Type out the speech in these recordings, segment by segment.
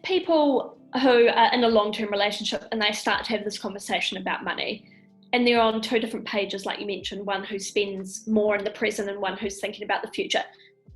people who are in a long-term relationship and they start to have this conversation about money, and they're on two different pages, like you mentioned, one who spends more in the present and one who's thinking about the future,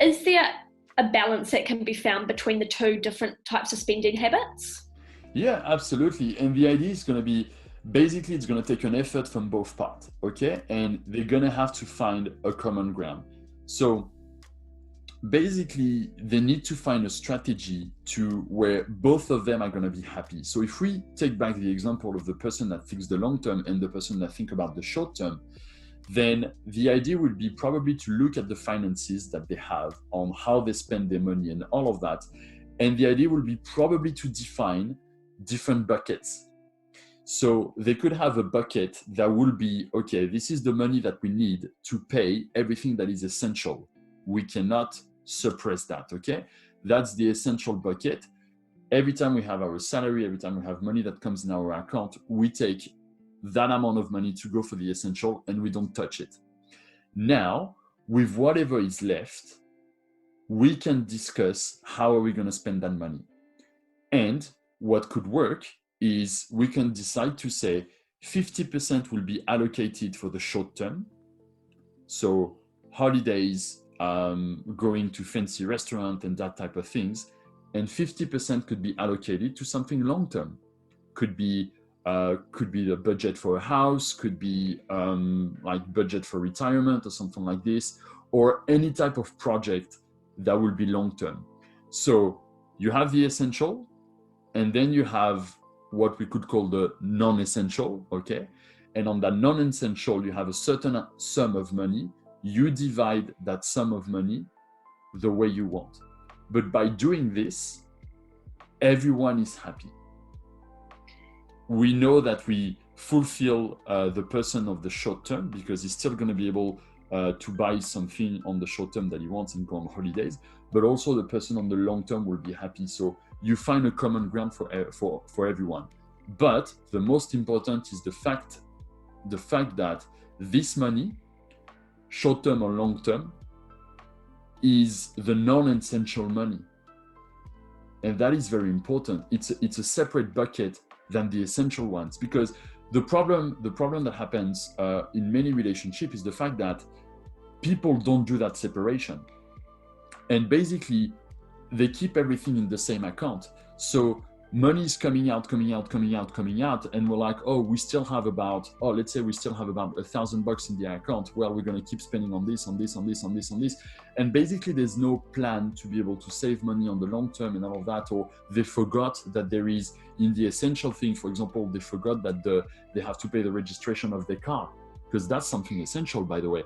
is there a balance that can be found between the two different types of spending habits? Yeah, absolutely. And the idea is going to be, basically, it's going to take an effort from both parts, okay? And they're going to have to find a common ground. So basically, they need to find a strategy to where both of them are going to be happy. So if we take back the example of the person that thinks the long term and the person that think about the short term, then the idea would be probably to look at the finances that they have, on how they spend their money and all of that. And the idea will be probably to define different buckets. So they could have a bucket that will be, okay, this is the money that we need to pay everything that is essential. We cannot suppress that, okay? That's the essential bucket. Every time we have our salary, every time we have money that comes in our account, we take that amount of money to go for the essential and we don't touch it. Now, with whatever is left, we can discuss how are we going to spend that money. And what could work is we can decide to say 50% will be allocated for the short term. So holidays, going to fancy restaurant and that type of things. And 50% could be allocated to something long term. Could be the budget for a house, could be like budget for retirement or something like this, or any type of project that will be long term. So you have the essential, and then you have what we could call the non-essential, okay? And on that non-essential, you have a certain sum of money. You divide that sum of money the way you want. But by doing this, everyone is happy. We know that we fulfill the person of the short term because he's still going to be able to buy something on the short term that he wants and go on holidays, but also the person on the long term will be happy. So you find a common ground for everyone. But the most important is the fact that this money, short term or long term, is the non-essential money. And that is very important. It's a separate bucket than the essential ones, because the problem that happens in many relationships is the fact that people don't do that separation. And basically, they keep everything in the same account. So money is coming out, and we're like, oh, we still have about, let's say we still have about $1,000 in the account. Well, we're going to keep spending on this. And basically, there's no plan to be able to save money on the long term and all of that, or they forgot that there is, in the essential thing, for example, they forgot that they have to pay the registration of their car, because that's something essential, by the way.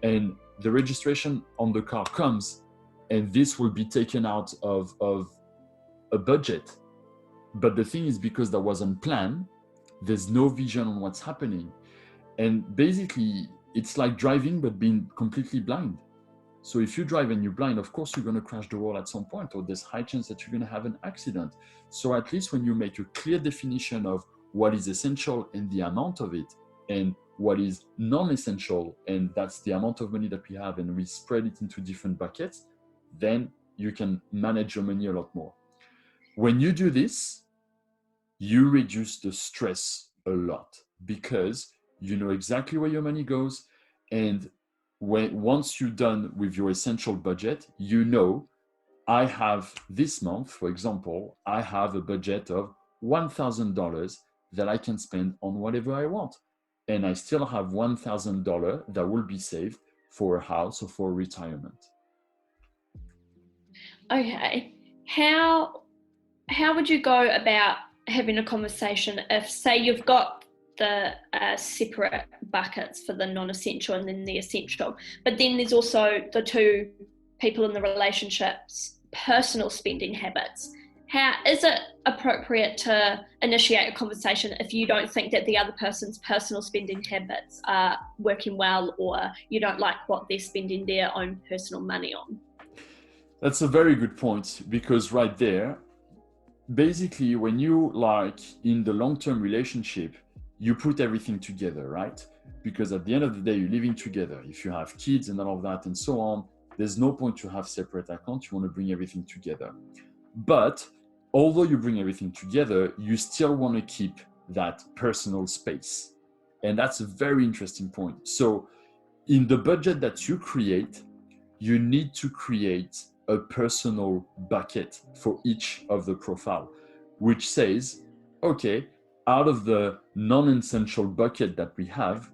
And the registration on the car comes, and this will be taken out of a budget. But the thing is, because that wasn't planned, there's no vision on what's happening. And basically, it's like driving, but being completely blind. So if you drive and you're blind, of course, you're going to crash the road at some point, or there's high chance that you're going to have an accident. So at least when you make a clear definition of what is essential and the amount of it, and what is non-essential, and that's the amount of money that we have, and we spread it into different buckets, then you can manage your money a lot more. When you do this, you reduce the stress a lot, because you know exactly where your money goes. And once you're done with your essential budget, you know, I have this month, for example, I have a budget of $1,000 that I can spend on whatever I want. And I still have $1,000 that will be saved for a house or for retirement. Okay. How would you go about having a conversation if, say, you've got the separate buckets for the non-essential and then the essential, but then there's also the two people in the relationships' personal spending habits? How is it appropriate to initiate a conversation if you don't think that the other person's personal spending habits are working well, or you don't like what they're spending their own personal money on? That's a very good point, because right there, basically, when you like in the long-term relationship, you put everything together, right? Because at the end of the day, you're living together. If you have kids and all of that and so on, there's no point to have separate accounts. You want to bring everything together. But although you bring everything together, you still want to keep that personal space. And that's a very interesting point. So in the budget that you create, you need to create a personal bucket for each of the profile, which says, okay, out of the non-essential bucket that we have,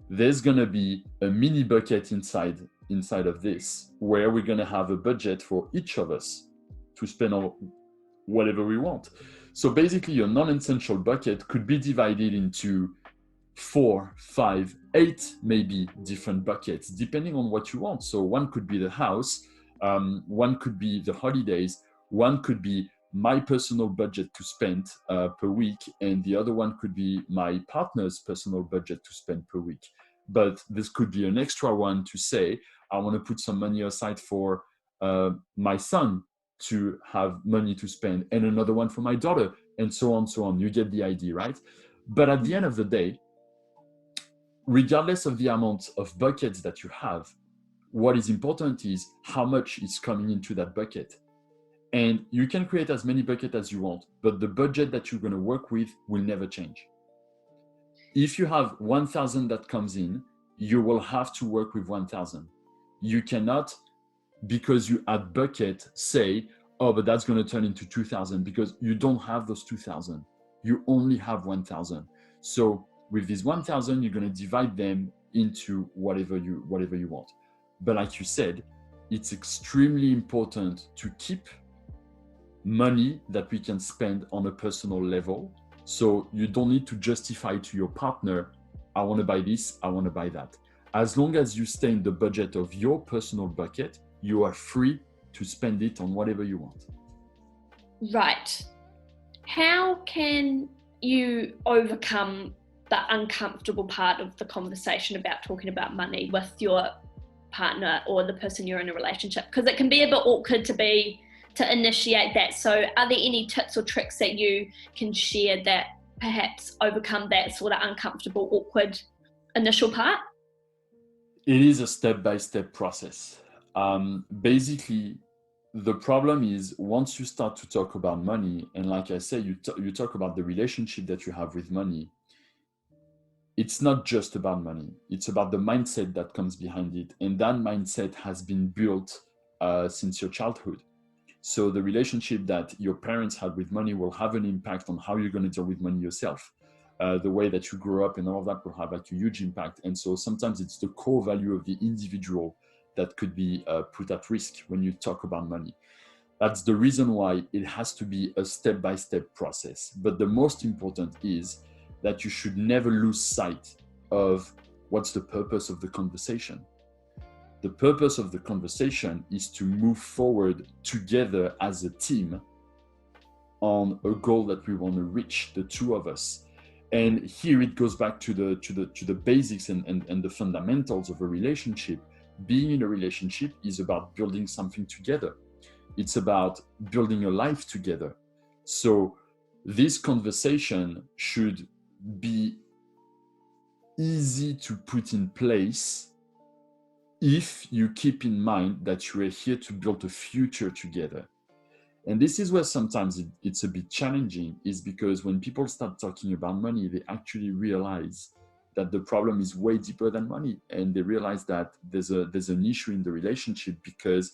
there's going to be a mini bucket inside of this, where we're going to have a budget for each of us to spend on whatever we want. So basically, your non-essential bucket could be divided into 4, 5, 8 maybe different buckets, depending on what you want. So one could be the house, one could be the holidays, one could be my personal budget to spend per week, and the other one could be my partner's personal budget to spend per week. But this could be an extra one to say, I want to put some money aside for my son to have money to spend, and another one for my daughter, and so on, so on. You get the idea, right? But at the end of the day, regardless of the amount of buckets that you have, what is important is how much is coming into that bucket. And you can create as many buckets as you want, but the budget that you're going to work with will never change. If you have 1,000 that comes in, you will have to work with 1,000. You cannot, because you add bucket, say, oh, but that's going to turn into 2,000, because you don't have those 2,000. You only have 1,000. So with these 1,000, you're going to divide them into whatever you want. But like you said, it's extremely important to keep money that we can spend on a personal level. So you don't need to justify to your partner, I want to buy this, I want to buy that. As long as you stay in the budget of your personal bucket, you are free to spend it on whatever you want. Right. How can you overcome the uncomfortable part of the conversation about talking about money with your partner or the person you're in a relationship? Because it can be a bit awkward to initiate that. So are there any tips or tricks that you can share that perhaps overcome that sort of uncomfortable, awkward initial part? It is a step-by-step process. Basically, the problem is once you start to talk about money, and like I said, you talk about the relationship that you have with money, it's not just about money. It's about the mindset that comes behind it. And that mindset has been built since your childhood. So the relationship that your parents had with money will have an impact on how you're going to deal with money yourself. The way that you grew up and all of that will have like a huge impact. And so sometimes it's the core value of the individual that could be put at risk when you talk about money. That's the reason why it has to be a step-by-step process. But the most important is that you should never lose sight of what's the purpose of the conversation. The purpose of the conversation is to move forward together as a team on a goal that we want to reach, the two of us. And here it goes back to the basics and the fundamentals of a relationship. Being in a relationship is about building something together. It's about building a life together. So this conversation should be easy to put in place if you keep in mind that you are here to build a future together. And this is where sometimes it's a bit challenging, is because when people start talking about money, they actually realize that the problem is way deeper than money. And they realize that there's an issue in the relationship because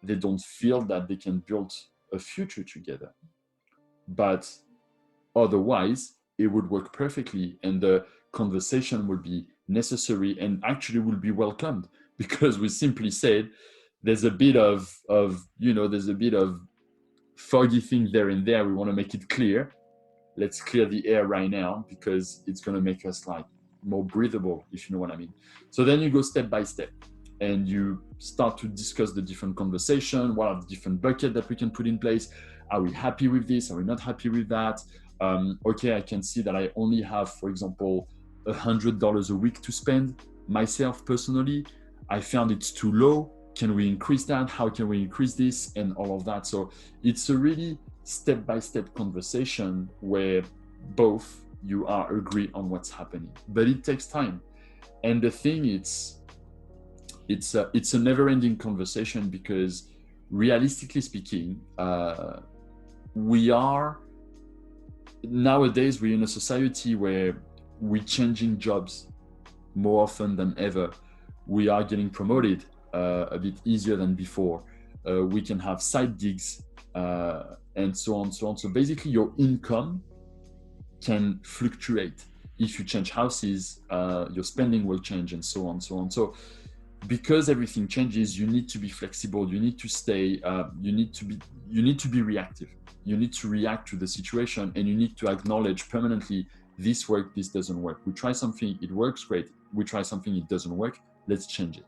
they don't feel that they can build a future together. But otherwise, it would work perfectly, and the conversation will be necessary and actually will be welcomed, because we simply said there's a bit of foggy thing there and there. We want to make it clear. Let's clear the air right now, because it's going to make us like more breathable, if you know what I mean. So then you go step by step and you start to discuss the different conversation. What are the different buckets that we can put in place? Are we happy with this? Are we not happy with that? Okay, I can see that I only have, for example, $100 a week to spend myself personally. I found it's too low. Can we increase that? How can we increase this? And all of that. So it's a really step-by-step conversation where both you are agree on what's happening, but it takes time. And the thing it's a never-ending conversation, because realistically speaking, nowadays we're in a society where we're changing jobs more often than ever. We are getting promoted a bit easier than before. We can have side gigs and so on, so on. So basically your income can fluctuate. If you change houses, your spending will change, and so on, so on. So because everything changes, you need to be flexible. You need to stay. You need to be reactive. You need to react to the situation, and you need to acknowledge permanently, this works, this doesn't work. We try something, it works great. We try something, it doesn't work. Let's change it.